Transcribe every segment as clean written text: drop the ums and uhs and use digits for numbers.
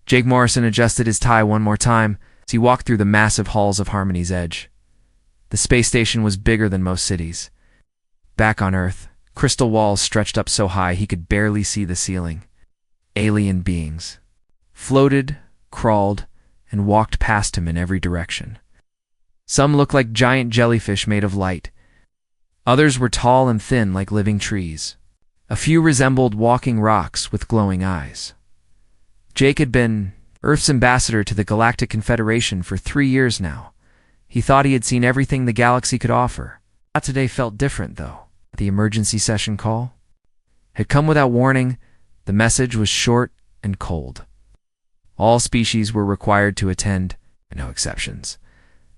Jake Morrison adjusted his tie one more time as he walked through the massive halls of Harmony's Edge. The space station was bigger than most cities. Back on Earth, crystal walls stretched up so high he could barely see the ceiling. Alien beings floated, crawled, and walked past him in every direction. Some looked like giant jellyfish made of light. Others were tall and thin like living trees. A few resembled walking rocks with glowing eyes. Jake had been Earth's ambassador to the Galactic Confederation for 3 years now. He thought he had seen everything the galaxy could offer. Not today felt different, though. The emergency session call had come without warning. The message was short and cold. All species were required to attend, no exceptions.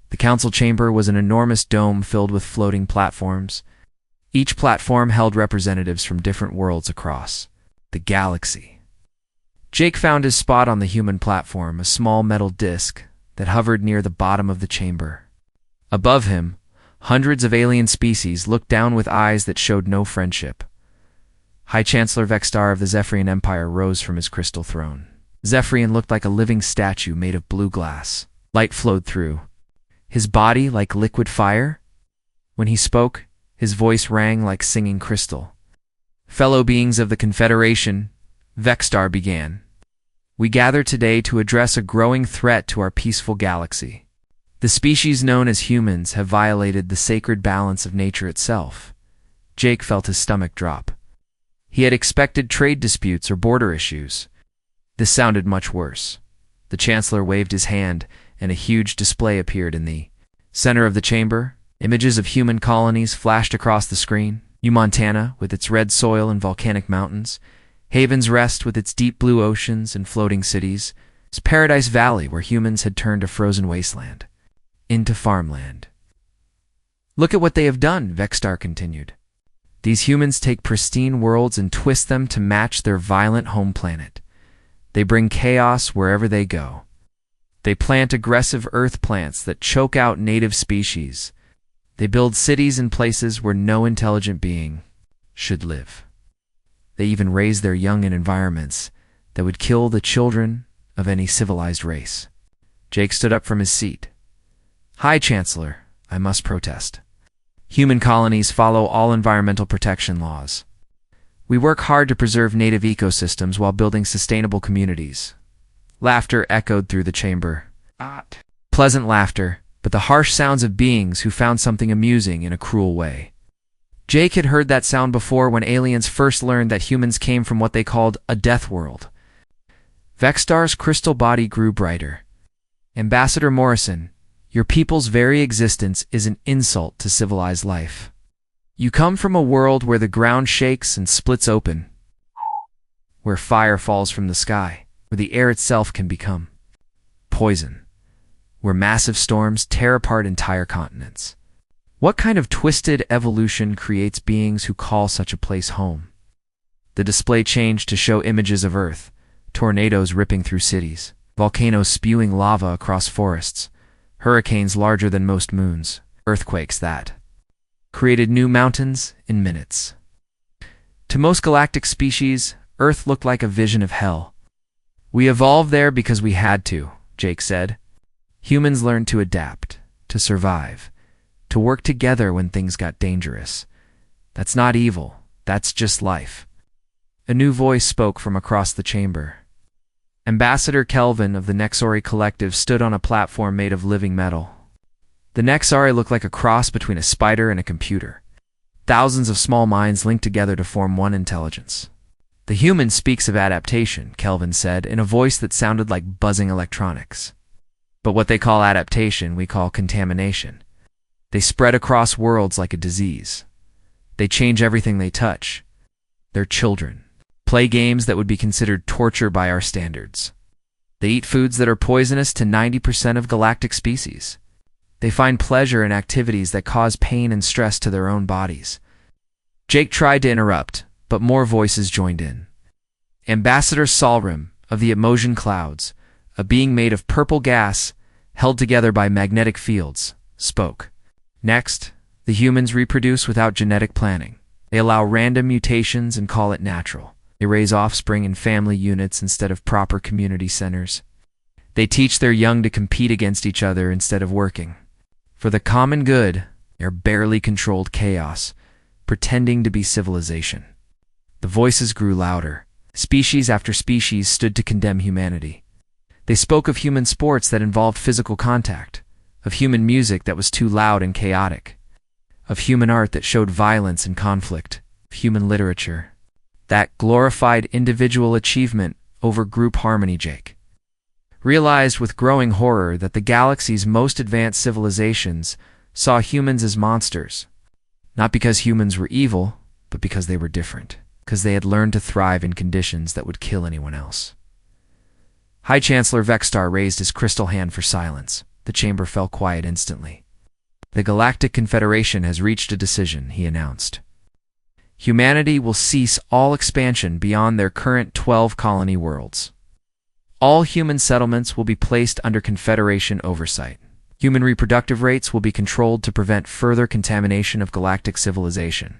The council chamber was an enormous dome filled with floating platforms. Each platform held representatives from different worlds across the galaxy. Jake found his spot on the human platform, a small metal disc that hovered near the bottom of the chamber. Above him, hundreds of alien species looked down with eyes that showed no friendship. High Chancellor Vextar of the Zephyrian Empire rose from his crystal throne. Zephyrian looked like a living statue made of blue glass. Light flowed through his body like liquid fire. When he spoke, his voice rang like singing crystal. Fellow beings of the Confederation, Vextar began. We gather today to address a growing threat to our peaceful galaxy. The species known as humans have violated the sacred balance of nature itself. Jake felt his stomach drop. He had expected trade disputes or border issues. This sounded much worse. The Chancellor waved his hand, and a huge display appeared in the center of the chamber. Images of human colonies flashed across the screen. New Montana, with its red soil and volcanic mountains. Haven's Rest, with its deep blue oceans and floating cities. It's Paradise Valley, where humans had turned a frozen wasteland into farmland. Look at what they have done, Vextar continued. These humans take pristine worlds and twist them to match their violent home planet. They bring chaos wherever they go. They plant aggressive earth plants that choke out native species. They build cities in places where no intelligent being should live. They even raise their young in environments that would kill the children of any civilized race. Jake stood up from his seat. High Chancellor, I must protest. Human colonies follow all environmental protection laws. We work hard to preserve native ecosystems while building sustainable communities. Laughter echoed through the chamber. Pleasant laughter, but the harsh sounds of beings who found something amusing in a cruel way. Jake had heard that sound before when aliens first learned that humans came from what they called a Deathworld. Vextar's crystal body grew brighter. Ambassador Morrison, your people's very existence is an insult to civilized life. You come from a world where the ground shakes and splits open, where fire falls from the sky, where the air itself can become poison, where massive storms tear apart entire continents. What kind of twisted evolution creates beings who call such a place home? The display changed to show images of Earth, tornadoes ripping through cities, volcanoes spewing lava across forests, hurricanes larger than most moons, earthquakes that created new mountains in minutes. To most galactic species, Earth looked like a vision of hell. We evolved there because we had to, Jake said. Humans learned to adapt, to survive, to work together when things got dangerous. That's not evil, that's just life. A new voice spoke from across the chamber. Ambassador Kelvin of the Nexori Collective stood on a platform made of living metal. The Nexari looked like a cross between a spider and a computer. Thousands of small minds linked together to form one intelligence. The human speaks of adaptation, Kelvin said, in a voice that sounded like buzzing electronics. But what they call adaptation, we call contamination. They spread across worlds like a disease. They change everything they touch. They're children. Play games that would be considered torture by our standards. They eat foods that are poisonous to 90% of galactic species. They find pleasure in activities that cause pain and stress to their own bodies. Jake tried to interrupt, but more voices joined in. Ambassador Salrim of the Emotion Clouds, a being made of purple gas held together by magnetic fields, spoke. Next, the humans reproduce without genetic planning. They allow random mutations and call it natural. They raise offspring in family units instead of proper community centers. They teach their young to compete against each other instead of working. For the common good, they're barely controlled chaos, pretending to be civilization. The voices grew louder. Species after species stood to condemn humanity. They spoke of human sports that involved physical contact, of human music that was too loud and chaotic, of human art that showed violence and conflict, of human literature that glorified individual achievement over group harmony. Jake realized with growing horror that the galaxy's most advanced civilizations saw humans as monsters, not because humans were evil, but because they were different, because they had learned to thrive in conditions that would kill anyone else. High Chancellor Vexstar raised his crystal hand for silence. The chamber fell quiet instantly. The Galactic Confederation has reached a decision, he announced. Humanity will cease all expansion beyond their current 12 colony worlds. All human settlements will be placed under Confederation oversight. Human reproductive rates will be controlled to prevent further contamination of galactic civilization.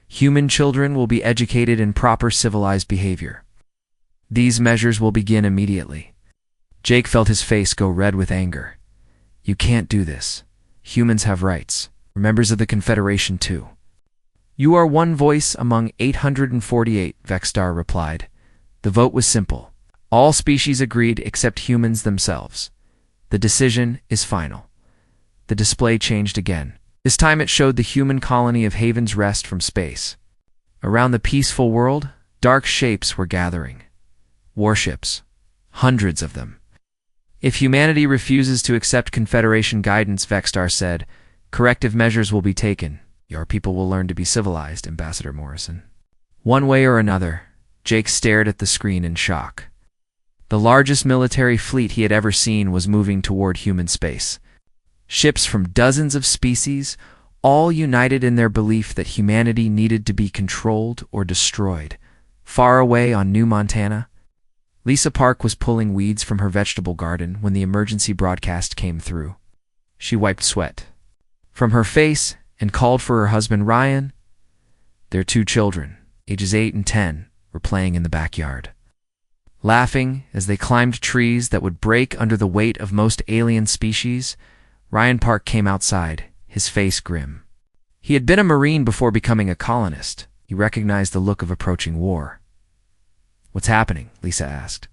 Human children will be educated in proper civilized behavior. These measures will begin immediately. Jake felt his face go red with anger. You can't do this. Humans have rights. We're members of the Confederation too. You are one voice among 848, Vexstar replied. The vote was simple. All species agreed except humans themselves. The decision is final. The display changed again. This time it showed the human colony of Haven's Rest from space. Around the peaceful world, dark shapes were gathering. Warships. Hundreds of them. If humanity refuses to accept Confederation guidance, Vexstar said, corrective measures will be taken. Your people will learn to be civilized, Ambassador Morrison. One way or another, Jake stared at the screen in shock. The largest military fleet he had ever seen was moving toward human space. Ships from dozens of species, all united in their belief that humanity needed to be controlled or destroyed. Far away on New Montana, Lisa Park was pulling weeds from her vegetable garden when the emergency broadcast came through. She wiped sweat from her face and called for her husband Ryan. Their 2 children, ages 8 and 10, were playing in the backyard. Laughing as they climbed trees that would break under the weight of most alien species, Ryan Park came outside, his face grim. He had been a Marine before becoming a colonist. He recognized the look of approaching war. What's happening? Lisa asked.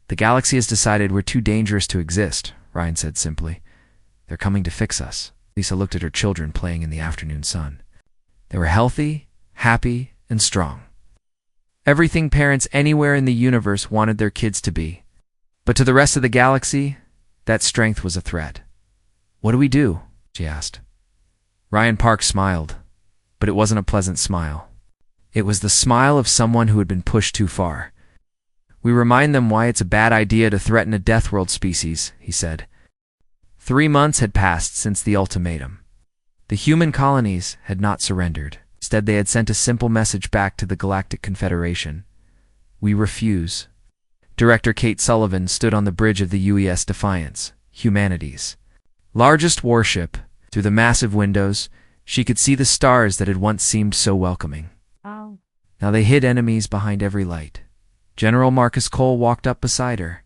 The galaxy has decided we're too dangerous to exist, Ryan said simply. They're coming to fix us. Lisa looked at her children playing in the afternoon sun. They were healthy, happy, and strong. Everything parents anywhere in the universe wanted their kids to be. But to the rest of the galaxy, that strength was a threat. What do we do? She asked. Ryan Park smiled, but it wasn't a pleasant smile. It was the smile of someone who had been pushed too far. We remind them why it's a bad idea to threaten a Deathworld species, he said. 3 months had passed since the ultimatum. The human colonies had not surrendered. Instead, they had sent a simple message back to the Galactic Confederation. We refuse. Director Kate Sullivan stood on the bridge of the UES Defiance, humanity's largest warship. Through the massive windows, she could see the stars that had once seemed so welcoming. Oh. Now they hid enemies behind every light. General Marcus Cole walked up beside her.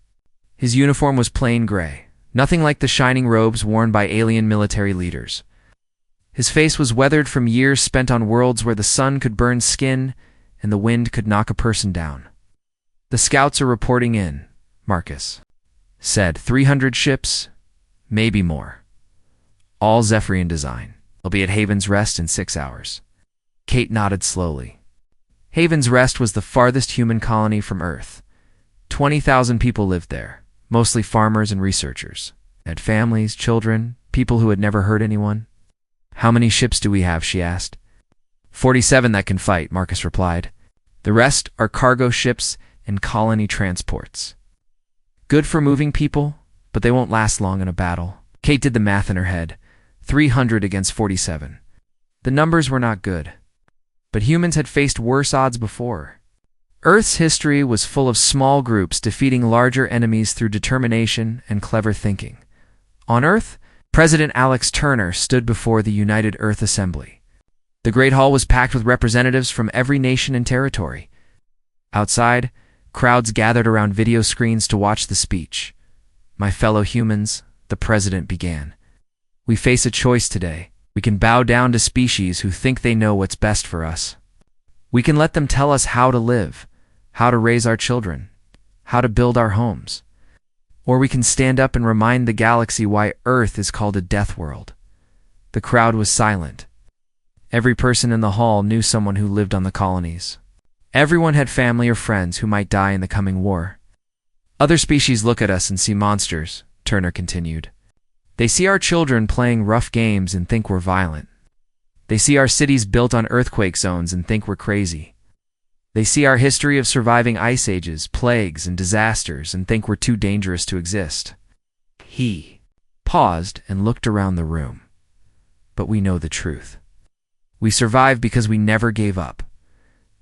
His uniform was plain gray, nothing like the shining robes worn by alien military leaders. His face was weathered from years spent on worlds where the sun could burn skin and the wind could knock a person down. The scouts are reporting in, Marcus said. 300 ships, maybe more. All Zephyrian design. They'll be at Haven's Rest in 6 hours. Kate nodded slowly. Haven's Rest was the farthest human colony from Earth. 20,000 people lived there, mostly farmers and researchers. They had families, children, people who had never hurt anyone. How many ships do we have? She asked. 47 that can fight, Marcus replied. The rest are cargo ships and colony transports. Good for moving people, but they won't last long in a battle. Kate did the math in her head. 300 against 47. The numbers were not good. But humans had faced worse odds before. Earth's history was full of small groups defeating larger enemies through determination and clever thinking. On Earth, President Alex Turner stood before the United Earth Assembly. The Great Hall was packed with representatives from every nation and territory. Outside, crowds gathered around video screens to watch the speech. "My fellow humans," the president began. "We face a choice today. We can bow down to species who think they know what's best for us. We can let them tell us how to live, how to raise our children, how to build our homes. Or we can stand up and remind the galaxy why Earth is called a Deathworld." The crowd was silent. Every person in the hall knew someone who lived on the colonies. Everyone had family or friends who might die in the coming war. "Other species look at us and see monsters," Turner continued. "They see our children playing rough games and think we're violent. They see our cities built on earthquake zones and think we're crazy. They see our history of surviving ice ages, plagues, and disasters and think we're too dangerous to exist." He paused and looked around the room. "But we know the truth. We survived because we never gave up.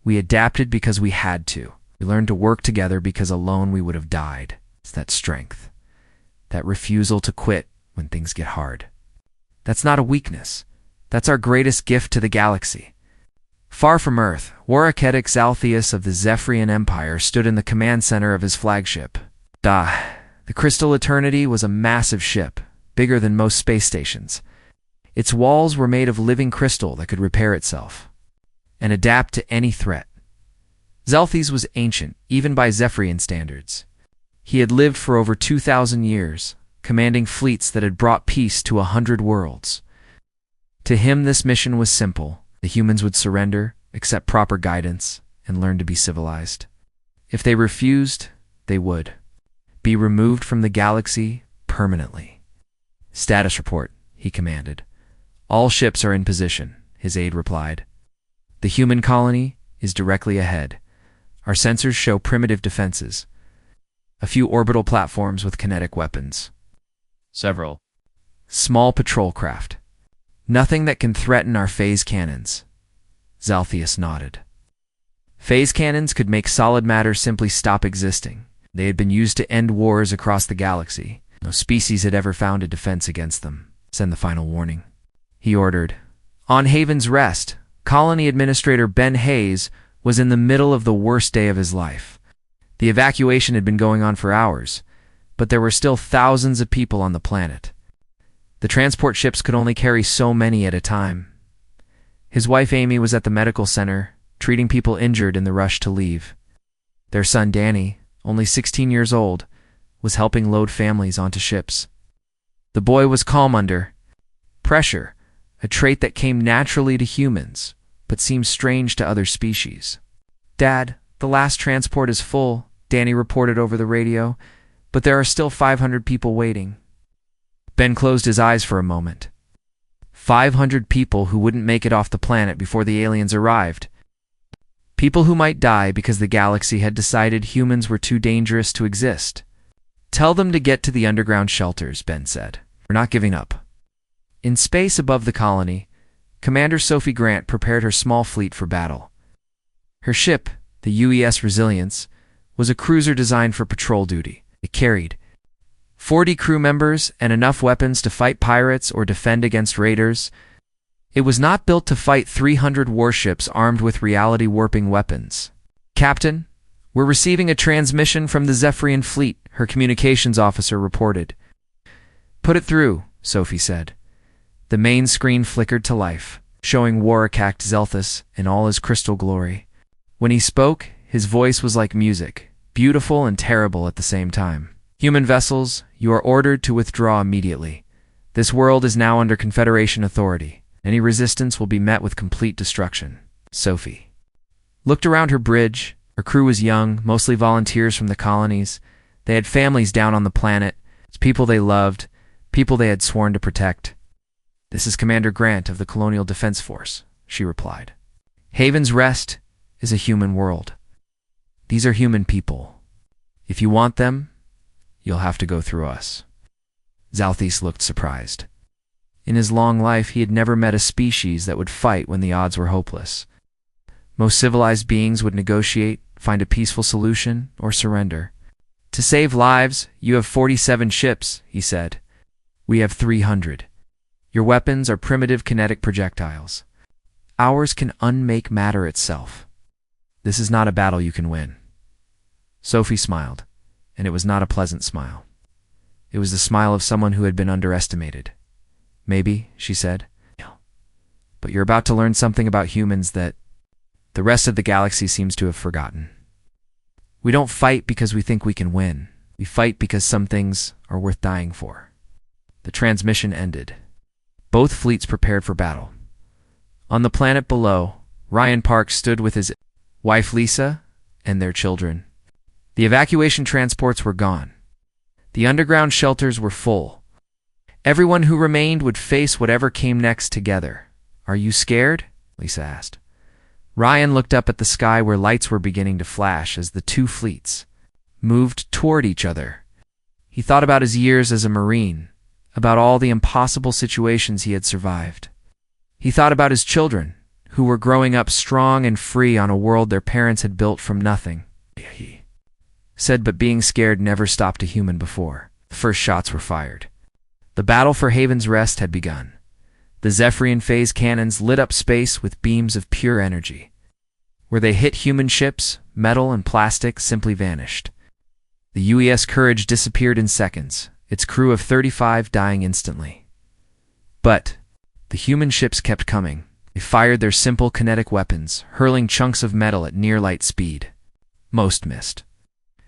We adapted because we had to. We learned to work together because alone we would have died. It's that strength, that refusal to quit when things get hard. That's not a weakness. That's our greatest gift to the galaxy." Far from Earth, Warraketic Zalthius of the Zephyrian Empire stood in the command center of his flagship. The Crystal Eternity was a massive ship, bigger than most space stations. Its walls were made of living crystal that could repair itself and adapt to any threat. Zalthius was ancient, even by Zephyrian standards. He had lived for over 2,000 years, commanding fleets that had brought peace to 100 worlds. To him, this mission was simple. The humans would surrender, accept proper guidance, and learn to be civilized. If they refused, they would be removed from the galaxy permanently. "Status report," he commanded. "All ships are in position," his aide replied. "The human colony is directly ahead. Our sensors show primitive defenses. A few orbital platforms with kinetic weapons. Several small patrol craft. Nothing that can threaten our phase cannons." Zalthius nodded. Phase cannons could make solid matter simply stop existing. They had been used to end wars across the galaxy. No species had ever found a defense against them. "Send the final warning," he ordered. On Haven's Rest, Colony Administrator Ben Hayes was in the middle of the worst day of his life. The evacuation had been going on for hours, but there were still thousands of people on the planet. The transport ships could only carry so many at a time. His wife Amy was at the medical center, treating people injured in the rush to leave. Their son Danny, only 16 years old, was helping load families onto ships. The boy was calm under pressure, a trait that came naturally to humans, but seemed strange to other species. "Dad, the last transport is full," Danny reported over the radio, "but there are still 500 people waiting." Ben closed his eyes for a moment. 500 people who wouldn't make it off the planet before the aliens arrived. People who might die because the galaxy had decided humans were too dangerous to exist. "Tell them to get to the underground shelters," Ben said. "We're not giving up." In space above the colony, Commander Sophie Grant prepared her small fleet for battle. Her ship, the UES Resilience, was a cruiser designed for patrol duty. It carried 40 crew members and enough weapons to fight pirates or defend against raiders. It was not built to fight 300 warships armed with reality-warping weapons. "Captain, we're receiving a transmission from the Zephyrian fleet," her communications officer reported. "Put it through," Sophie said. The main screen flickered to life, showing Warraketic Zelthus in all his crystal glory. When he spoke, his voice was like music, beautiful and terrible at the same time. "Human vessels, you are ordered to withdraw immediately. This world is now under Confederation authority. Any resistance will be met with complete destruction." Sophie looked around her bridge. Her crew was young, mostly volunteers from the colonies. They had families down on the planet, people they loved, people they had sworn to protect. "This is Commander Grant of the Colonial Defense Force," she replied. "Haven's Rest is a human world. These are human people. If you want them, you'll have to go through us." Zalthius looked surprised. In his long life, he had never met a species that would fight when the odds were hopeless. Most civilized beings would negotiate, find a peaceful solution, or surrender. "To save lives, you have 47 ships," he said. "We have 300. Your weapons are primitive kinetic projectiles. Ours can unmake matter itself. This is not a battle you can win." Sophie smiled, and it was not a pleasant smile. It was the smile of someone who had been underestimated. Maybe, she said, but you're about to learn something about humans that the rest of the galaxy seems to have forgotten. We don't fight because we think we can win. We fight because some things are worth dying for. The transmission ended. Both fleets prepared for battle. On the planet below, Ryan Park stood with his wife Lisa and their children. The evacuation transports were gone. The underground shelters were full. Everyone who remained would face whatever came next together. Are you scared? Lisa asked. Ryan looked up at the sky where lights were beginning to flash as the two fleets moved toward each other. He thought about his years as a Marine, about all the impossible situations he had survived. He thought about his children, who were growing up strong and free on a world their parents had built from nothing. He said, but being scared never stopped a human before. The first shots were fired. The battle for Haven's Rest had begun. The Zephyrian phase cannons lit up space with beams of pure energy. Where they hit human ships, metal and plastic simply vanished. The UES Courage disappeared in seconds, its crew of 35 dying instantly. But the human ships kept coming. They fired their simple kinetic weapons, hurling chunks of metal at near-light speed. Most missed.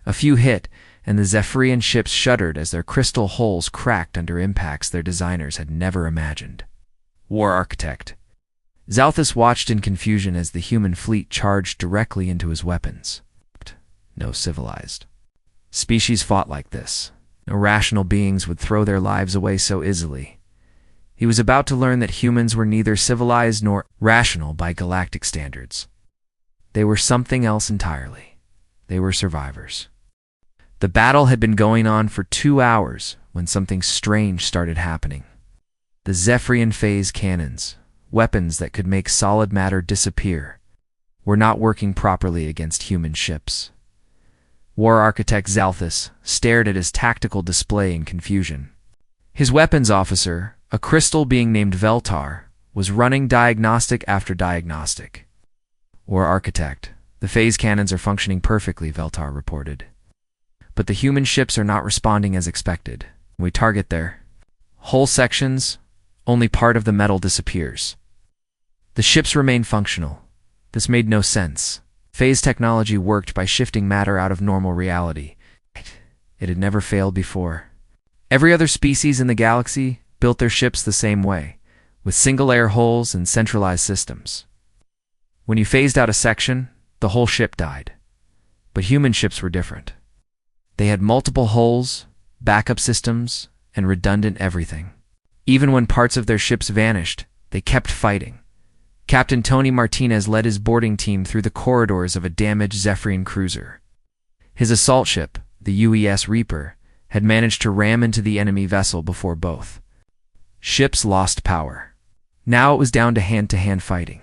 A few hit, and the Zephyrian ships shuddered as their crystal hulls cracked under impacts their designers had never imagined. War Architect. Zalthus watched in confusion as the human fleet charged directly into his weapons. No civilized species fought like this. No rational beings would throw their lives away so easily. He was about to learn that humans were neither civilized nor rational by galactic standards. They were something else entirely. They were survivors. The battle had been going on for 2 hours when something strange started happening. The Zephyrian phase cannons, weapons that could make solid matter disappear, were not working properly against human ships. War Architect Zalthus stared at his tactical display in confusion. His weapons officer, a crystal being named Veltar, was running diagnostic after diagnostic. War Architect, the phase cannons are functioning perfectly, Veltar reported. But the human ships are not responding as expected. When we target their hull sections, only part of the metal disappears. The ships remain functional. This made no sense. Phase technology worked by shifting matter out of normal reality. It had never failed before. Every other species in the galaxy built their ships the same way, with single-layer hulls and centralized systems. When you phased out a section, the whole ship died. But human ships were different. They had multiple hulls, backup systems, and redundant everything. Even when parts of their ships vanished, they kept fighting. Captain Tony Martinez led his boarding team through the corridors of a damaged Zephyrian cruiser. His assault ship, the UES Reaper, had managed to ram into the enemy vessel before both ships lost power. Now it was down to hand-to-hand fighting.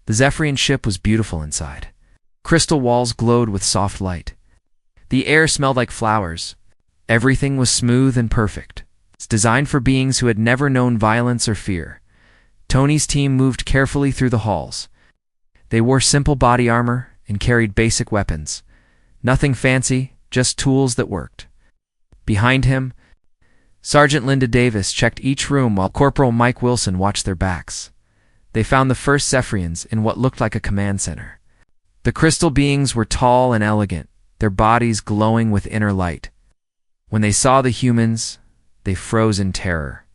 The Zephyrian ship was beautiful inside. Crystal walls glowed with soft light. The air smelled like flowers. Everything was smooth and perfect. It's designed for beings who had never known violence or fear. Tony's team moved carefully through the halls. They wore simple body armor and carried basic weapons. Nothing fancy, just tools that worked. Behind him, Sergeant Linda Davis checked each room while Corporal Mike Wilson watched their backs. They found the first Zephyrians in what looked like a command center. The crystal beings were tall and elegant, their bodies glowing with inner light. When they saw the humans, they froze in terror.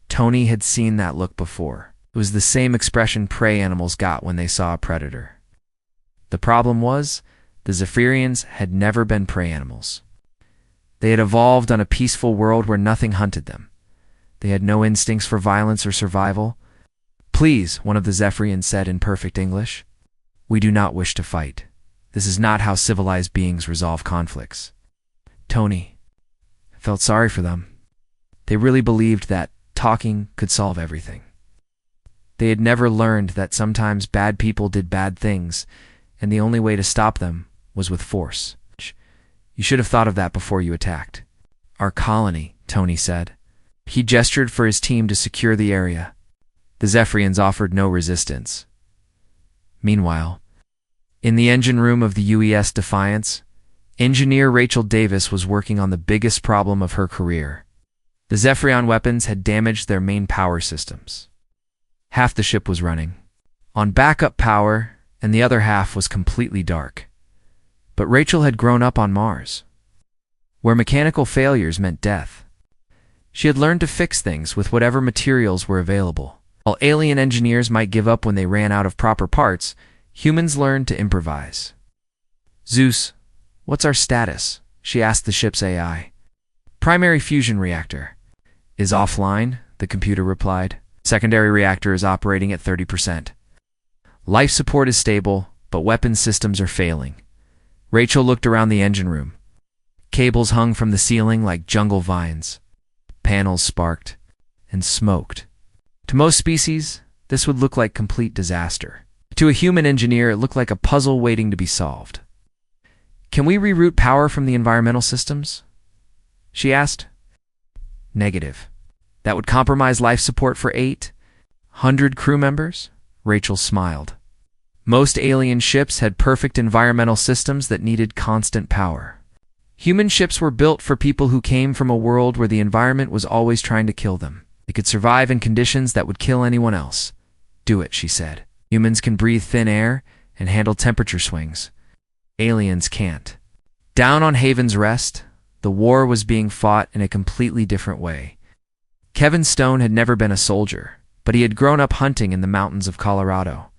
Tony had seen that look before. It was the same expression prey animals got when they saw a predator. The problem was, the Zephyrians had never been prey animals. They had evolved on a peaceful world where nothing hunted them. They had no instincts for violence or survival. "Please," one of the Zephyrians said in perfect English. "We do not wish to fight. This is not how civilized beings resolve conflicts." Tony felt sorry for them. They really believed that talking could solve everything. They had never learned that sometimes bad people did bad things, and the only way to stop them was with force. "You should have thought of that before you attacked." "Our colony," Tony said. He gestured for his team to secure the area. The Zephyrians offered no resistance. Meanwhile, in the engine room of the UES Defiance, Engineer Rachel Davis was working on the biggest problem of her career. The Zephyrion weapons had damaged their main power systems. Half the ship was running on backup power, and the other half was completely dark. But Rachel had grown up on Mars, where mechanical failures meant death. She had learned to fix things with whatever materials were available. While alien engineers might give up when they ran out of proper parts, humans learned to improvise. "Zeus, what's our status?" she asked the ship's AI. "Primary fusion reactor is offline," the computer replied. "Secondary reactor is operating at 30%. Life support is stable, but weapons systems are failing." Rachel looked around the engine room. Cables hung from the ceiling like jungle vines. Panels sparked and smoked. To most species, this would look like complete disaster. To a human engineer, it looked like a puzzle waiting to be solved. "Can we reroute power from the environmental systems?" she asked. "Negative. That would compromise life support for 800 crew members?" Rachel smiled. Most alien ships had perfect environmental systems that needed constant power. Human ships were built for people who came from a world where the environment was always trying to kill them. They could survive in conditions that would kill anyone else. "Do it," she said. "Humans can breathe thin air and handle temperature swings. Aliens can't." Down on Haven's Rest, the war was being fought in a completely different way. Kevin Stone had never been a soldier, but he had grown up hunting in the mountains of Colorado.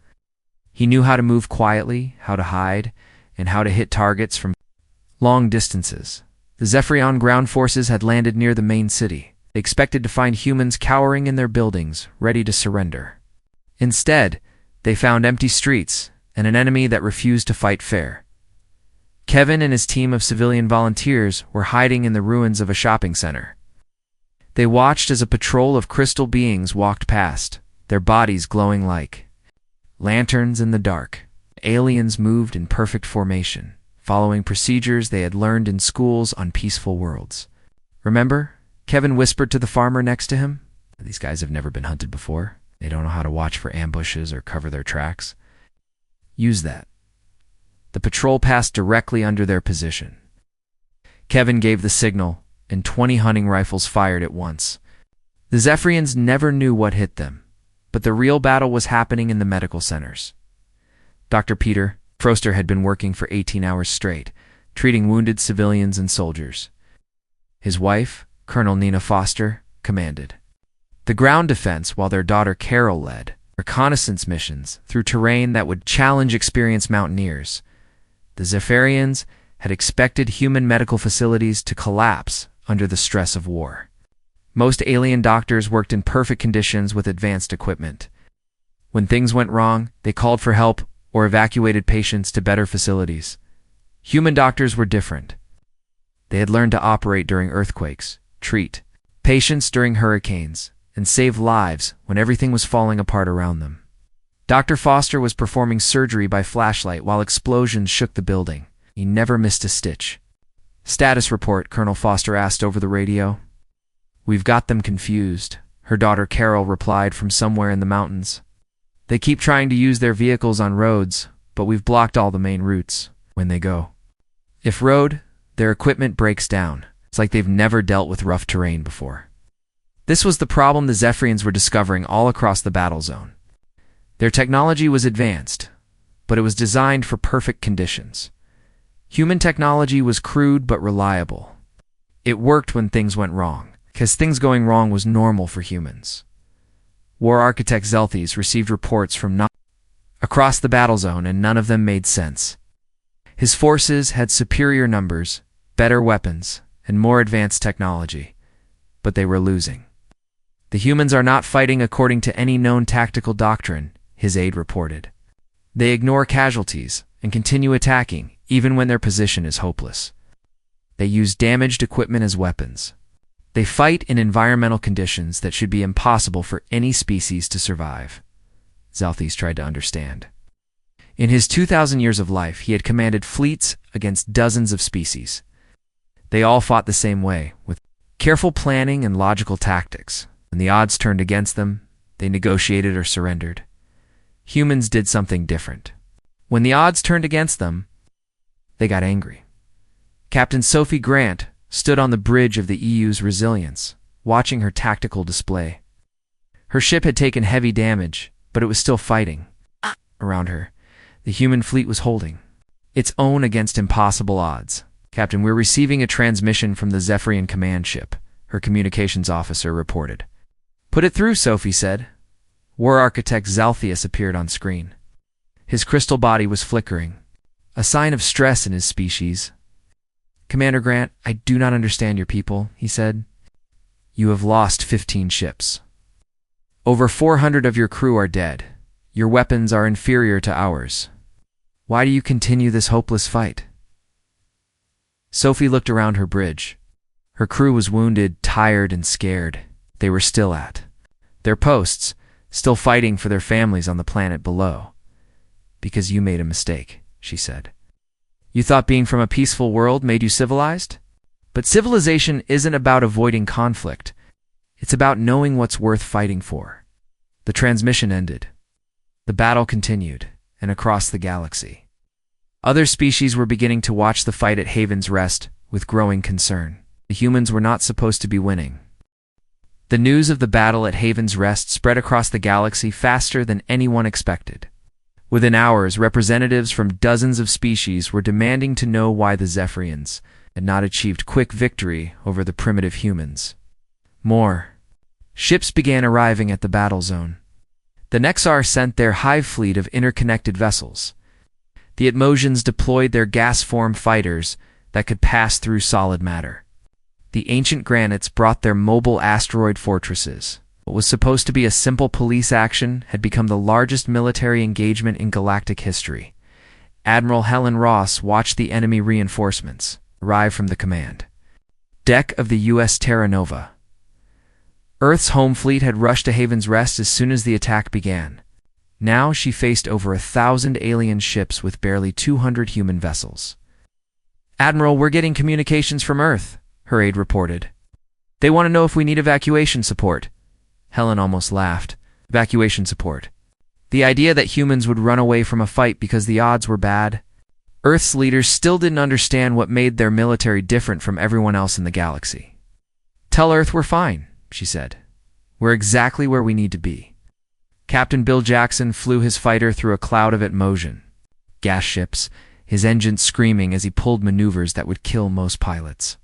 He knew how to move quietly, how to hide, and how to hit targets from long distances. The Zephyrion ground forces had landed near the main city. They expected to find humans cowering in their buildings, ready to surrender. Instead, they found empty streets and an enemy that refused to fight fair. Kevin and his team of civilian volunteers were hiding in the ruins of a shopping center. They watched as a patrol of crystal beings walked past, their bodies glowing like lanterns in the dark. Aliens moved in perfect formation, following procedures they had learned in schools on peaceful worlds. "Remember?" Kevin whispered to the farmer next to him. "These guys have never been hunted before. They don't know how to watch for ambushes or cover their tracks. Use that." The patrol passed directly under their position. Kevin gave the signal, and 20 hunting rifles fired at once. The Zephyrians never knew what hit them, but the real battle was happening in the medical centers. Dr. Peter Froster had been working for 18 hours straight, treating wounded civilians and soldiers. His wife, Colonel Nina Foster, commanded the ground defense while their daughter Carol led reconnaissance missions through terrain that would challenge experienced mountaineers. The Zephyrians had expected human medical facilities to collapse under the stress of war. Most alien doctors worked in perfect conditions with advanced equipment. When things went wrong, they called for help or evacuated patients to better facilities. Human doctors were different. They had learned to operate during earthquakes, treat patients during hurricanes, and save lives when everything was falling apart around them. Dr. Foster was performing surgery by flashlight while explosions shook the building. He never missed a stitch. "Status report," Colonel Foster asked over the radio. "We've got them confused," her daughter Carol replied from somewhere in the mountains. "They keep trying to use their vehicles on roads, but we've blocked all the main routes when they go. If road, their equipment breaks down. It's like they've never dealt with rough terrain before." This was the problem the Zephyrians were discovering all across the battle zone. Their technology was advanced, but it was designed for perfect conditions. Human technology was crude but reliable. It worked when things went wrong, because things going wrong was normal for humans. War architect Zelthes received reports from across the battle zone, and none of them made sense. His forces had superior numbers, better weapons, and more advanced technology, but they were losing. "The humans are not fighting according to any known tactical doctrine," his aide reported. "They ignore casualties and continue attacking even when their position is hopeless. They use damaged equipment as weapons. They fight in environmental conditions that should be impossible for any species to survive." Zelthes tried to understand. In his 2,000 years of life, he had commanded fleets against dozens of species. They all fought the same way, with careful planning and logical tactics. When the odds turned against them, they negotiated or surrendered. Humans did something different. When the odds turned against them, they got angry. Captain Sophie Grant stood on the bridge of the EU's Resilience, watching her tactical display. Her ship had taken heavy damage, but it was still fighting. Around her, the human fleet was holding its own against impossible odds. "Captain, we're receiving a transmission from the Zephyrian command ship," her communications officer reported. "Put it through," Sophie said. War Architect Zalthius appeared on screen. His crystal body was flickering, a sign of stress in his species. "Commander Grant, I do not understand your people," he said. "You have lost 15 ships. Over 400 of your crew are dead. Your weapons are inferior to ours. Why do you continue this hopeless fight?" Sophie looked around her bridge. Her crew was wounded, tired, and scared. They were still at their posts, still fighting for their families on the planet below. "Because you made a mistake," she said. "You thought being from a peaceful world made you civilized? But civilization isn't about avoiding conflict. It's about knowing what's worth fighting for." The transmission ended. The battle continued, and across the galaxy. Other species were beginning to watch the fight at Haven's Rest with growing concern. The humans were not supposed to be winning. The news of the battle at Haven's Rest spread across the galaxy faster than anyone expected. Within hours, representatives from dozens of species were demanding to know why the Zephyrians had not achieved quick victory over the primitive humans. More ships began arriving at the battle zone. The Nexar sent their hive fleet of interconnected vessels. The Atmosians deployed their gas-form fighters that could pass through solid matter. The ancient Granites brought their mobile asteroid fortresses. What was supposed to be a simple police action had become the largest military engagement in galactic history. Admiral Helen Ross watched the enemy reinforcements arrive from the command deck of the U.S. Terra Nova. Earth's home fleet had rushed to Haven's Rest as soon as the attack began. Now she faced over 1,000 alien ships with barely 200 human vessels. "Admiral, we're getting communications from Earth," her aide reported. "They want to know if we need evacuation support." Helen almost laughed. Evacuation support. The idea that humans would run away from a fight because the odds were bad. Earth's leaders still didn't understand what made their military different from everyone else in the galaxy. "Tell Earth we're fine," she said. "We're exactly where we need to be." Captain Bill Jackson flew his fighter through a cloud of Atmosian gas ships, his engines screaming as he pulled maneuvers that would kill most pilots.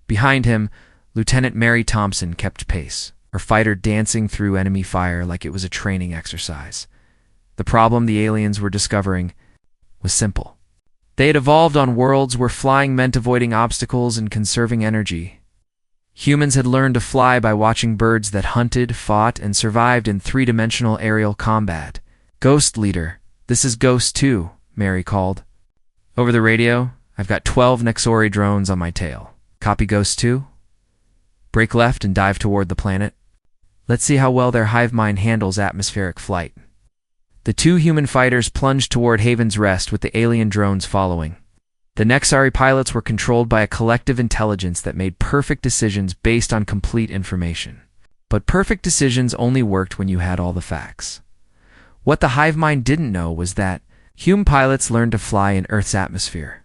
Behind him, Lieutenant Mary Thompson kept pace, her fighter dancing through enemy fire like it was a training exercise. The problem the aliens were discovering was simple. They had evolved on worlds where flying meant avoiding obstacles and conserving energy. Humans had learned to fly by watching birds that hunted, fought, and survived in three-dimensional aerial combat. "Ghost Leader, this is Ghost 2, Mary called. Over the radio, "I've got 12 Nexori drones on my tail. Copy Ghost 2? Break left and dive toward the planet. Let's see how well their hive mind handles atmospheric flight." The two human fighters plunged toward Haven's Rest with the alien drones following. The Nexari pilots were controlled by a collective intelligence that made perfect decisions based on complete information. But perfect decisions only worked when you had all the facts. What the hive mind didn't know was that human pilots learned to fly in Earth's atmosphere,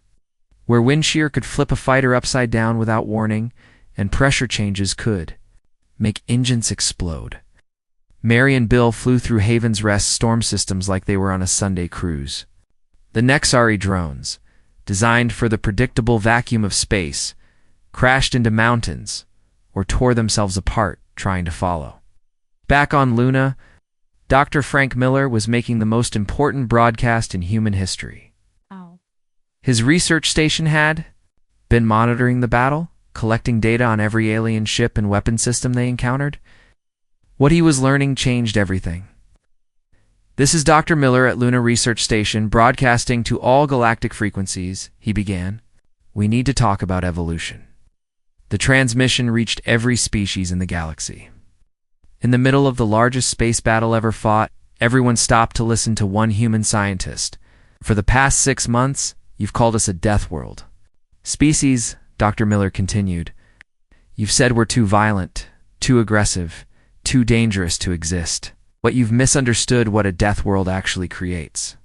where wind shear could flip a fighter upside down without warning, and pressure changes could make engines explode. Mary and Bill flew through Haven's Rest storm systems like they were on a Sunday cruise. The Nexari drones, designed for the predictable vacuum of space, crashed into mountains or tore themselves apart trying to follow. Back on Luna, Dr. Frank Miller was making the most important broadcast in human history. Oh. His research station had been monitoring the battle, collecting data on every alien ship and weapon system they encountered. What he was learning changed everything. "This is Dr. Miller at Luna Research Station, broadcasting to all galactic frequencies," he began. "We need to talk about evolution." The transmission reached every species in the galaxy. In the middle of the largest space battle ever fought, everyone stopped to listen to one human scientist. "For the past 6 months, you've called us a death world. Species," Dr. Miller continued, "you've said we're too violent, too aggressive, too dangerous to exist. But you've misunderstood what a death world actually creates.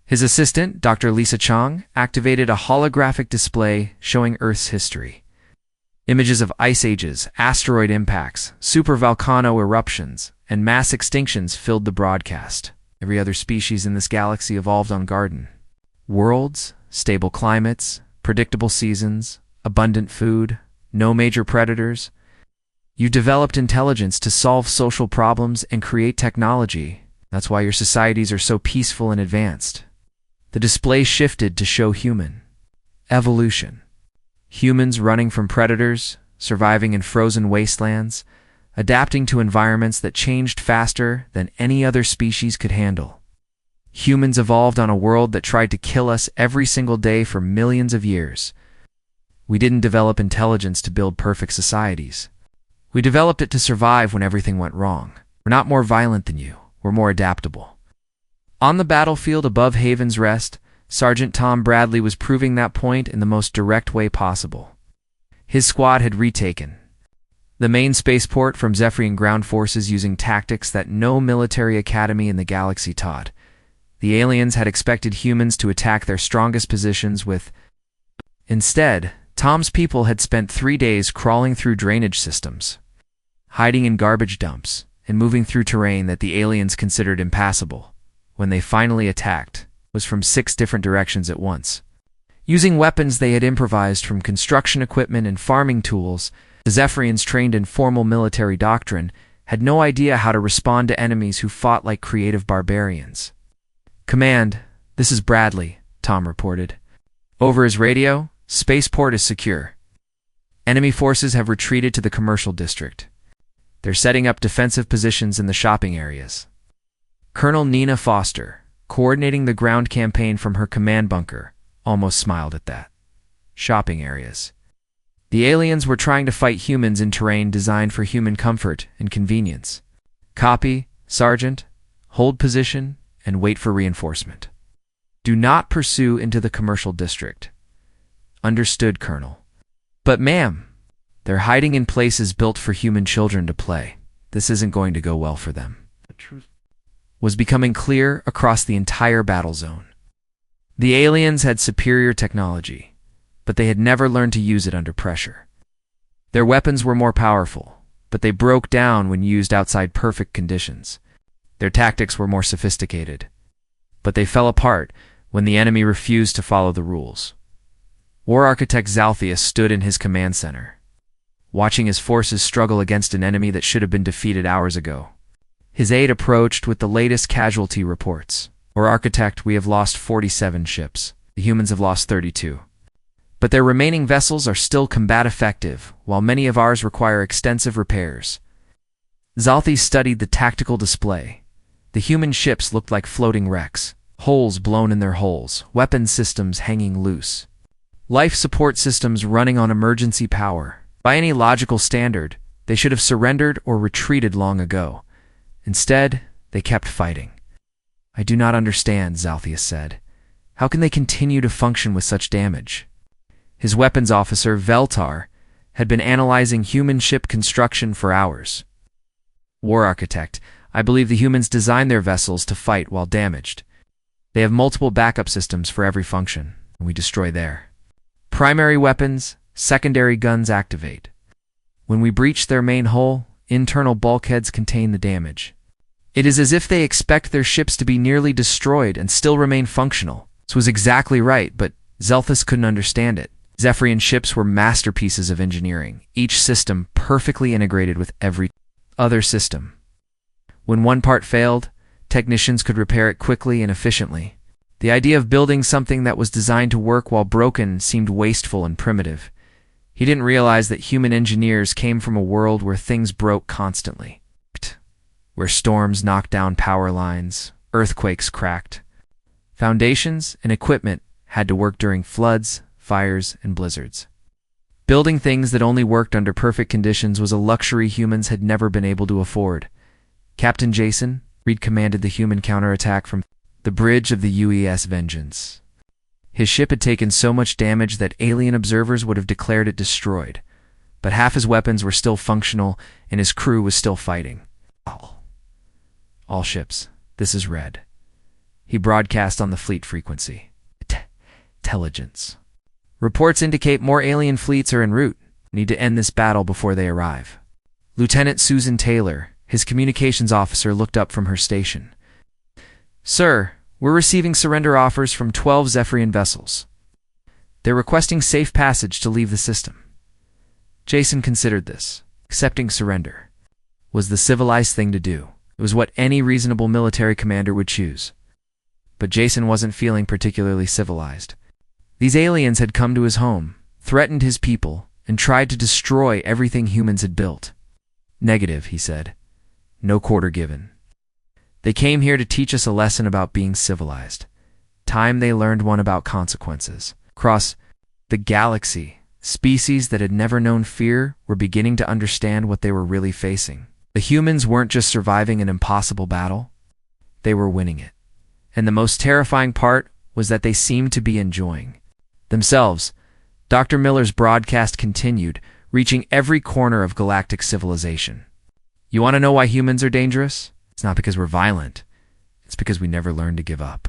His assistant, Dr. Lisa Chang, activated a holographic display showing Earth's history. Images of ice ages, asteroid impacts, supervolcano eruptions, and mass extinctions filled the broadcast. Every other species in this galaxy evolved on garden worlds, stable climates, predictable seasons, abundant food, no major predators. You developed intelligence to solve social problems and create technology. That's why your societies are so peaceful and advanced. The display shifted to show human evolution. Humans running from predators, surviving in frozen wastelands, adapting to environments that changed faster than any other species could handle. Humans evolved on a world that tried to kill us every single day for millions of years. We didn't develop intelligence to build perfect societies. We developed it to survive when everything went wrong. We're not more violent than you. We're more adaptable. On the battlefield above Haven's Rest, Sergeant Tom Bradley was proving that point in the most direct way possible. His squad had retaken the main spaceport from Zephyrian ground forces using tactics that no military academy in the galaxy taught. The aliens had expected humans to attack their strongest positions with... Instead, Tom's people had spent 3 days crawling through drainage systems, hiding in garbage dumps, and moving through terrain that the aliens considered impassable. When they finally attacked, was from 6 different directions at once. Using weapons they had improvised from construction equipment and farming tools, the Zephyrians trained in formal military doctrine had no idea how to respond to enemies who fought like creative barbarians. "Command, this is Bradley," Tom reported. Over his radio, "Spaceport is secure. Enemy forces have retreated to the commercial district. They're setting up defensive positions in the shopping areas." Colonel Nina Foster, coordinating the ground campaign from her command bunker, almost smiled at that. Shopping areas. The aliens were trying to fight humans in terrain designed for human comfort and convenience. "Copy, Sergeant. Hold position and wait for reinforcement. Do not pursue into the commercial district." "Understood, Colonel." "But ma'am, they're hiding in places built for human children to play. This isn't going to go well for them." The truth was becoming clear across the entire battle zone. The aliens had superior technology, but they had never learned to use it under pressure. Their weapons were more powerful, but they broke down when used outside perfect conditions. Their tactics were more sophisticated, but they fell apart when the enemy refused to follow the rules. War Architect Zalthius stood in his command center, watching his forces struggle against an enemy that should have been defeated hours ago. His aide approached with the latest casualty reports. "War Architect, we have lost 47 ships. The humans have lost 32. But their remaining vessels are still combat effective, while many of ours require extensive repairs." Zalthius studied the tactical display. The human ships looked like floating wrecks, holes blown in their hulls, weapon systems hanging loose, life support systems running on emergency power. By any logical standard, they should have surrendered or retreated long ago. Instead, they kept fighting. "I do not understand," Zalthius said. "How can they continue to function with such damage?" His weapons officer, Veltar, had been analyzing human ship construction for hours. "War Architect, I believe the humans designed their vessels to fight while damaged. They have multiple backup systems for every function, and we destroy their primary weapons, secondary guns activate. When we breach their main hull, internal bulkheads contain the damage. It is as if they expect their ships to be nearly destroyed and still remain functional." This was exactly right, but Zalthius couldn't understand it. Zephyrian ships were masterpieces of engineering, each system perfectly integrated with every other system. When one part failed, technicians could repair it quickly and efficiently. The idea of building something that was designed to work while broken seemed wasteful and primitive. He didn't realize that human engineers came from a world where things broke constantly, where storms knocked down power lines, earthquakes cracked. Foundations and equipment had to work during floods, fires, and blizzards. Building things that only worked under perfect conditions was a luxury humans had never been able to afford. Captain Jason, Reed commanded the human counterattack from the bridge of the UES Vengeance. His ship had taken so much damage that alien observers would have declared it destroyed, but half his weapons were still functional and his crew was still fighting. All ships, this is Red. he broadcast on the fleet frequency. Intelligence. Reports indicate more alien fleets are en route. Need to end this battle before they arrive. Lieutenant Susan Taylor, his communications officer, looked up from her station. Sir, we're receiving surrender offers from 12 Zephyrian vessels. They're requesting safe passage to leave the system. Jason considered this. Accepting surrender was the civilized thing to do. It was what any reasonable military commander would choose. But Jason wasn't feeling particularly civilized. These aliens had come to his home, threatened his people, and tried to destroy everything humans had built. Negative, he said. No quarter given. They came here to teach us a lesson about being civilized. Time they learned one about consequences. Across the galaxy, species that had never known fear were beginning to understand what they were really facing. The humans weren't just surviving an impossible battle, they were winning it. And the most terrifying part was that they seemed to be enjoying themselves. Dr. Miller's broadcast continued, reaching every corner of galactic civilization. You want to know why humans are dangerous? It's not because we're violent. It's because we never learned to give up.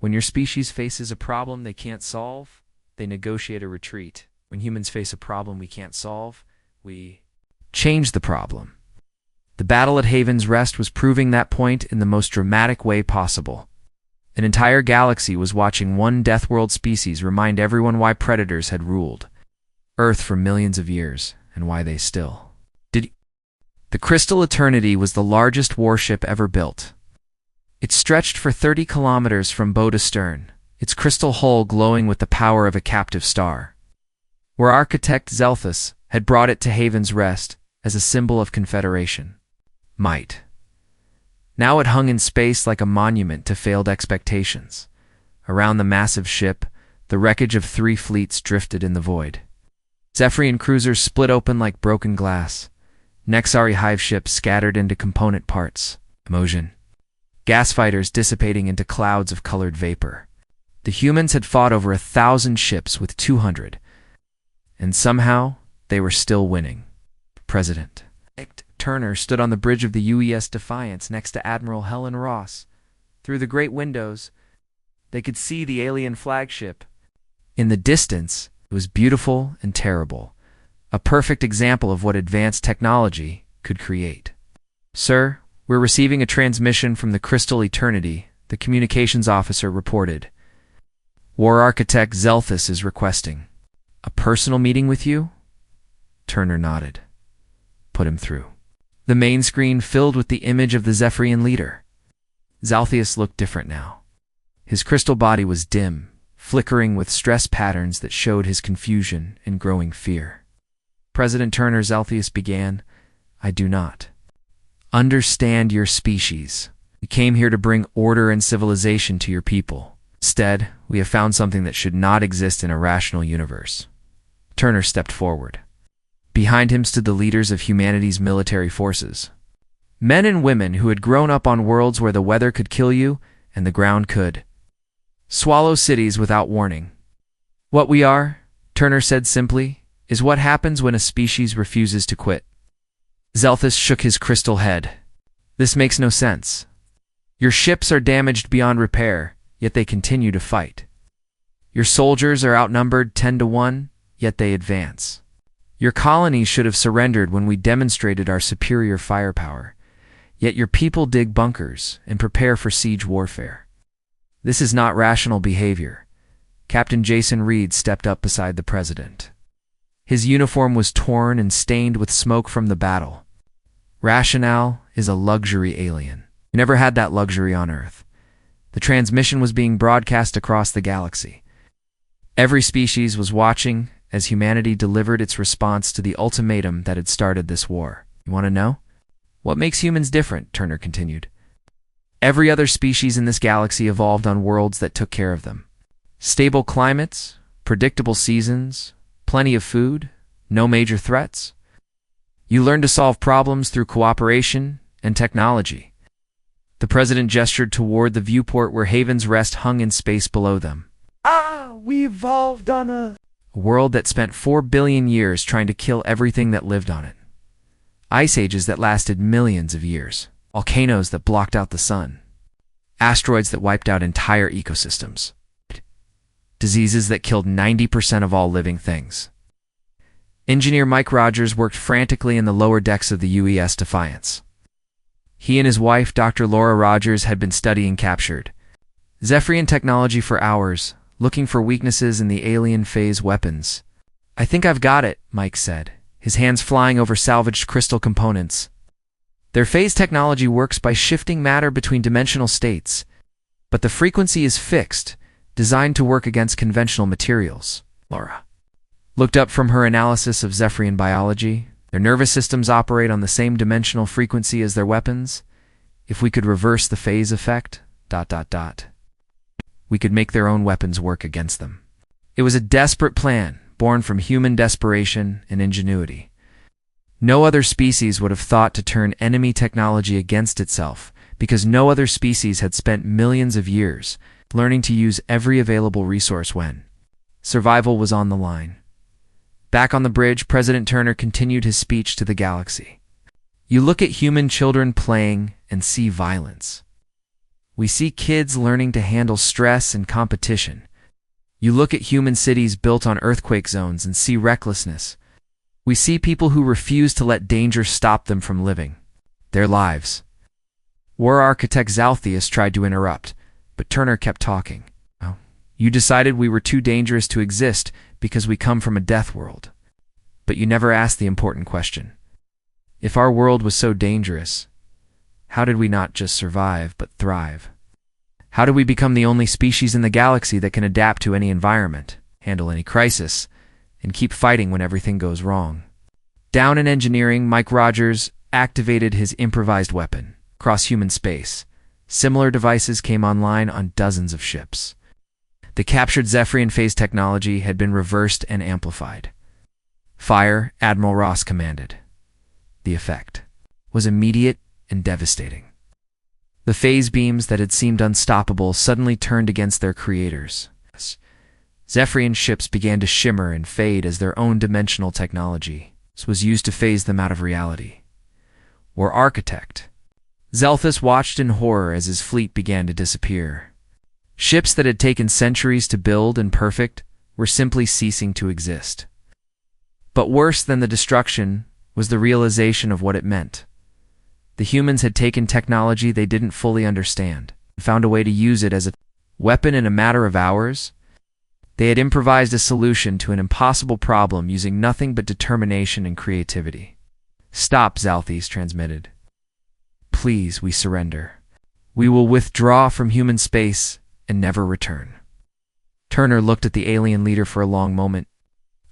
When your species faces a problem they can't solve, they negotiate a retreat. When humans face a problem we can't solve, we change the problem. The battle at Haven's Rest was proving that point in the most dramatic way possible. An entire galaxy was watching one Deathworld species remind everyone why predators had ruled Earth for millions of years, and why they still did. The Crystal Eternity was the largest warship ever built. It stretched for 30 kilometers from bow to stern, its crystal hull glowing with the power of a captive star. Where architect Zelthus had brought it to Haven's Rest as a symbol of confederation. Might. Now it hung in space like a monument to failed expectations. Around the massive ship, the wreckage of 3 fleets drifted in the void. Zephyrian cruisers split open like broken glass. Nexari hive ships scattered into component parts. Emotion. Gas fighters dissipating into clouds of colored vapor. The humans had fought over 1,000 ships with 200. And somehow, they were still winning. President Turner stood on the bridge of the UES Defiance next to Admiral Helen Ross. Through the great windows, they could see the alien flagship. In the distance, it was beautiful and terrible, a perfect example of what advanced technology could create. Sir, we're receiving a transmission from the Crystal Eternity, the communications officer reported. War Architect Zelthus is requesting. A personal meeting with you? Turner nodded. Put him through. The main screen filled with the image of the Zephyrian leader. Zalthius looked different now. His crystal body was dim, flickering with stress patterns that showed his confusion and growing fear. President Turner, Zalthius began, I do not understand your species. We came here to bring order and civilization to your people. Instead, we have found something that should not exist in a rational universe. Turner stepped forward. Behind him stood the leaders of humanity's military forces. Men and women who had grown up on worlds where the weather could kill you and the ground could swallow cities without warning. What we are, Turner said simply, is what happens when a species refuses to quit. Zelthus shook his crystal head. This makes no sense. Your ships are damaged beyond repair, yet they continue to fight. Your soldiers are outnumbered 10 to 1, yet they advance. Your colonies should have surrendered when we demonstrated our superior firepower, yet your people dig bunkers and prepare for siege warfare. This is not rational behavior. Captain Jason Reed stepped up beside the president. His uniform was torn and stained with smoke from the battle. Rationale is a luxury alien. You never had that luxury on Earth. The transmission was being broadcast across the galaxy. Every species was watching as humanity delivered its response to the ultimatum that had started this war. You want to know? What makes humans different? Turner continued. Every other species in this galaxy evolved on worlds that took care of them. Stable climates, predictable seasons, plenty of food, no major threats. You learn to solve problems through cooperation and technology. The president gestured toward the viewport where Haven's Rest hung in space below them. We evolved on a world that spent 4 billion years trying to kill everything that lived on it. Ice ages that lasted millions of years. Volcanoes that blocked out the sun. asteroids that wiped out entire ecosystems, diseases that killed 90% of all living things. Engineer Mike Rogers worked frantically in the lower decks of the UES Defiance. He and his wife, Dr. Laura Rogers, had been studying captured Zephyrian technology for hours, looking for weaknesses in the alien phase weapons. "I think I've got it," Mike said, his hands flying over salvaged crystal components. "Their phase technology works by shifting matter between dimensional states, but the frequency is fixed, designed to work against conventional materials." Laura looked up from her analysis of Zephyrian biology. "Their nervous systems operate on the same dimensional frequency as their weapons. If we could reverse the phase effect, we could make their own weapons work against them." It was a desperate plan, born from human desperation and ingenuity. No other species would have thought to turn enemy technology against itself, because no other species had spent millions of years learning to use every available resource when survival was on the line. Back on the bridge, President Turner continued his speech to the galaxy. "You look at human children playing and see violence. We see kids learning to handle stress and competition. You look at human cities built on earthquake zones and see recklessness. We see people who refuse to let danger stop them from living their lives." War architect Zalthius tried to interrupt, but Turner kept talking. "Oh, you decided we were too dangerous to exist because we come from a death world. But you never asked the important question. If our world was so dangerous, how did we not just survive, but thrive? How did we become the only species in the galaxy that can adapt to any environment, handle any crisis, and keep fighting when everything goes wrong?" Down in engineering, Mike Rogers activated his improvised weapon, cross-human space. Similar devices came online on dozens of ships. The captured Zephyrian phase technology had been reversed and amplified. "Fire," Admiral Ross commanded. The effect was immediate and devastating. The phase beams that had seemed unstoppable suddenly turned against their creators. Zephyrian ships began to shimmer and fade as their own dimensional technology was used to phase them out of reality. War architect Zelthus watched in horror as his fleet began to disappear. Ships that had taken centuries to build and perfect were simply ceasing to exist. But worse than the destruction was the realization of what it meant. The humans had taken technology they didn't fully understand and found a way to use it as a weapon in a matter of hours. They had improvised a solution to an impossible problem using nothing but determination and creativity. "Stop," Zalthius transmitted. "Please, we surrender. We will withdraw from human space and never return." Turner looked at the alien leader for a long moment.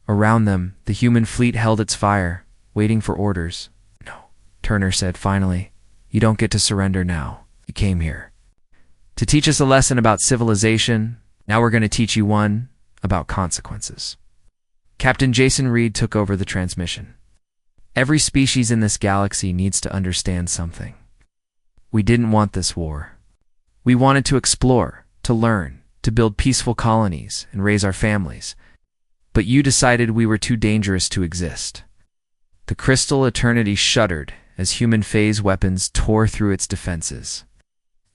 Around them, the human fleet held its fire, waiting for orders. "No," Turner said finally. "You don't get to surrender now. You came here to teach us a lesson about civilization. Now we're going to teach you one about consequences." Captain Jason Reed took over the transmission. "Every species in this galaxy needs to understand something. We didn't want this war. We wanted to explore, to learn, to build peaceful colonies and raise our families. But you decided we were too dangerous to exist." The crystal eternity shuddered as human phase weapons tore through its defenses.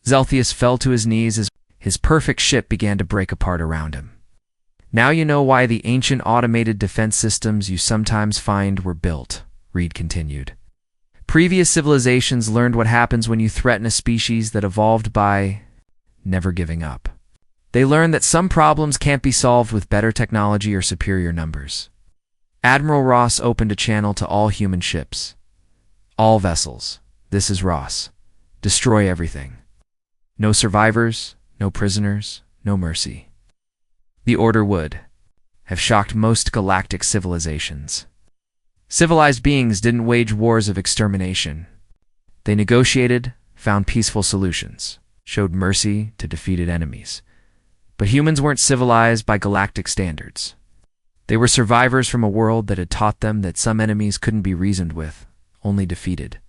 Zelthius fell to his knees as his perfect ship began to break apart around him. "Now you know why the ancient automated defense systems you sometimes find were built," Reed continued. "Previous civilizations learned what happens when you threaten a species that evolved by never giving up. They learned that some problems can't be solved with better technology or superior numbers." Admiral Ross opened a channel to all human ships. "All vessels, this is Ross. Destroy everything. No survivors, no prisoners, no mercy." The order would have shocked most galactic civilizations. Civilized beings didn't wage wars of extermination. They negotiated, found peaceful solutions, showed mercy to defeated enemies. But humans weren't civilized by galactic standards. They were survivors from a world that had taught them that some enemies couldn't be reasoned with, only defeated.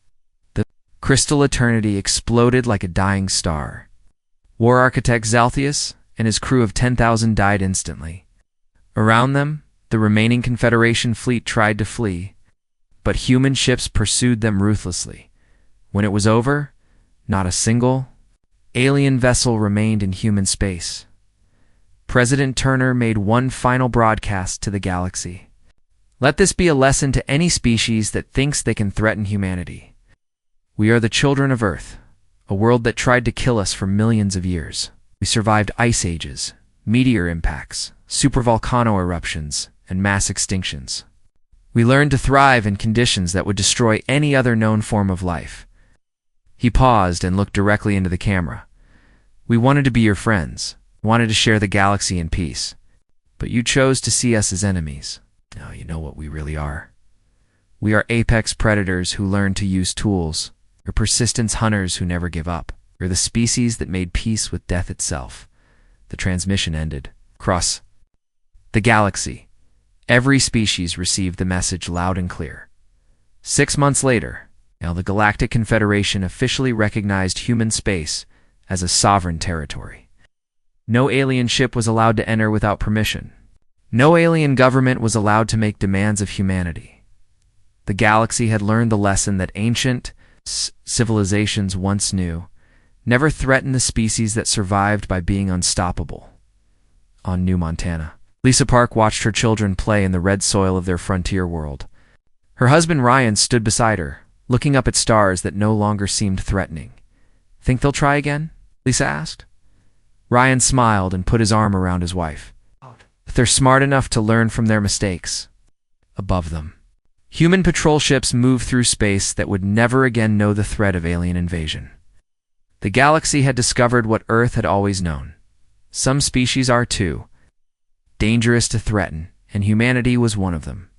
The crystal eternity exploded like a dying star. War architect Zalthius and his crew of 10,000 died instantly. Around them, the remaining Confederation fleet tried to flee, but human ships pursued them ruthlessly. When it was over, not a single alien vessel remained in human space. President Turner made one final broadcast to the galaxy. Let this be a lesson to any species that thinks they can threaten humanity. We are the children of Earth, a world that tried to kill us for millions of years. We survived ice ages, meteor impacts, supervolcano eruptions, and mass extinctions. We learned to thrive in conditions that would destroy any other known form of life. He paused and looked directly into the camera. We wanted to be your friends, wanted to share the galaxy in peace. But you chose to see us as enemies. Now you know what we really are. We are apex predators who learn to use tools. We're persistence hunters who never give up. We're the species that made peace with death itself. The transmission ended. Across the galaxy, every species received the message loud and clear. 6 months later, the Galactic Confederation officially recognized human space as a sovereign territory. No alien ship was allowed to enter without permission. No alien government was allowed to make demands of humanity. The galaxy had learned the lesson that ancient civilizations once knew: never threaten the species that survived by being unstoppable. On New Montana, Lisa Park watched her children play in the red soil of their frontier world. Her husband Ryan stood beside her, looking up at stars that no longer seemed threatening. "Think they'll try again?" Lisa asked. Ryan smiled and put his arm around his wife. "If they're smart enough to learn from their mistakes." Above them, human patrol ships moved through space that would never again know the threat of alien invasion. The galaxy had discovered what Earth had always known. Some species are too dangerous to threaten, and humanity was one of them.